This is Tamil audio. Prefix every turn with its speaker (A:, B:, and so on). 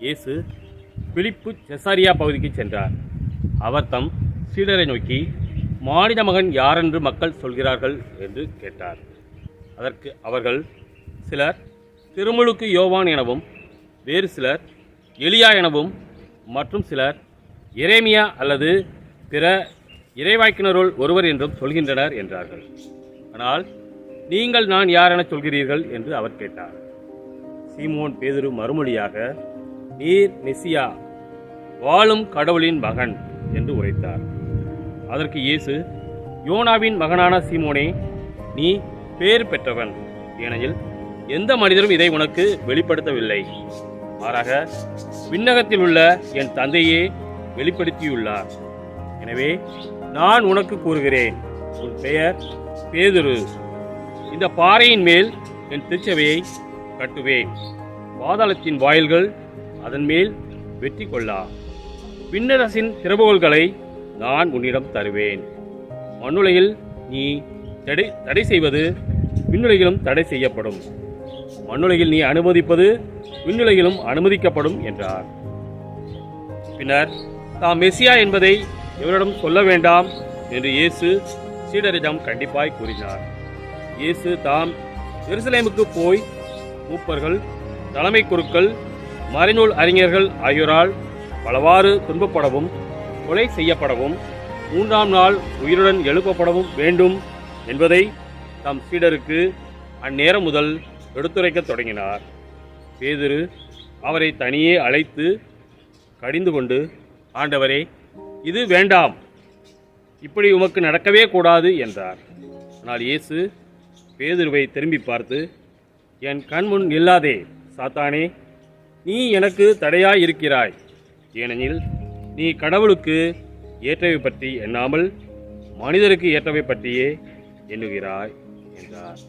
A: இயேசு பிலிப்பு செசாரியா பகுதிக்கு சென்றார். அவர் தம் சீடரை நோக்கி, மானிட மகன் யாரென்று மக்கள் சொல்கிறார்கள் என்று கேட்டார். அதற்கு அவர்கள், சிலர் திருமுழுக்கு யோவான் எனவும், வேறு சிலர் எலியா எனவும், மற்றும் சிலர் எரேமியா அல்லது பிற இறைவாக்கினருள் ஒருவர் என்றும் சொல்கின்றனர் என்றார்கள். ஆனால் நீங்கள் நான் யார் என சொல்கிறீர்கள் என்று அவர் கேட்டார். சீமோன் பேதுரு மறுமொழியாக, நீர் மெசியா, வாழும் கடவுளின் மகன் என்று உரைத்தார். அதற்கு இயேசு, யோனாவின் மகனான சீமோனே, நீ பேர் பெற்றவன், ஏனெனில் எந்த மனிதரும் இதை உனக்கு வெளிப்படுத்தவில்லை, மாறாக விண்ணகத்தில் உள்ள என் தந்தையே வெளிப்படுத்தியுள்ளார். எனவே நான் உனக்கு கூறுகிறேன், உன் பெயர் பேதுரு. இந்த பாறையின் மேல் என் திருச்சபையை கட்டுவேன், பாதாளத்தின் வாயில்கள் அதன் மேல் வெற்றி கொள்ளா. விண்ணரசின் திறவுகோல்களை நான் உன்னிடம் தருவேன். மண்ணுலகில் நீ தடை செய்வது விண்ணுலகிலும் தடை செய்யப்படும், மண்ணுலகில் நீ அனுமதிப்பது விண்ணுலகிலும் அனுமதிக்கப்படும் என்றார். பின்னர் தாம் மெசியா என்பதை எவரிடம் சொல்ல வேண்டாம் என்று இயேசு சீடரிடம் கண்டிப்பாய் கூறினார். இயேசு தாம் எருசலேமுக்கு போய் மூப்பர்கள், தலைமை குருக்கள், மறைநூல் அறிஞர்கள் ஆகியோரால் பலவாறு துன்பப்படவும், கொலை செய்யப்படவும், 3ஆம் நாள் உயிருடன் எழுப்பப்படவும் வேண்டும் என்பதை தம் சீடருக்கு அந்நேரம் முதல் எடுத்துரைக்கத் தொடங்கினார். பேதுரு அவரை தனியே அழைத்து கடிந்து கொண்டு, ஆண்டவரே, இது வேண்டாம், இப்படி உமக்கு நடக்கவே கூடாது என்றார். ஆனால் இயேசு பேதுருவை திரும்பி பார்த்து, என் கண்முன் நில்லாதே சாத்தானே, நீ எனக்கு தடையாய் இருக்கிறாய், ஏனெனில் நீ கடவுளுக்கு ஏற்றவை பற்றி எண்ணாமல் மனிதருக்கு ஏற்றவை பற்றியே எண்ணுகிறாய் என்றார்.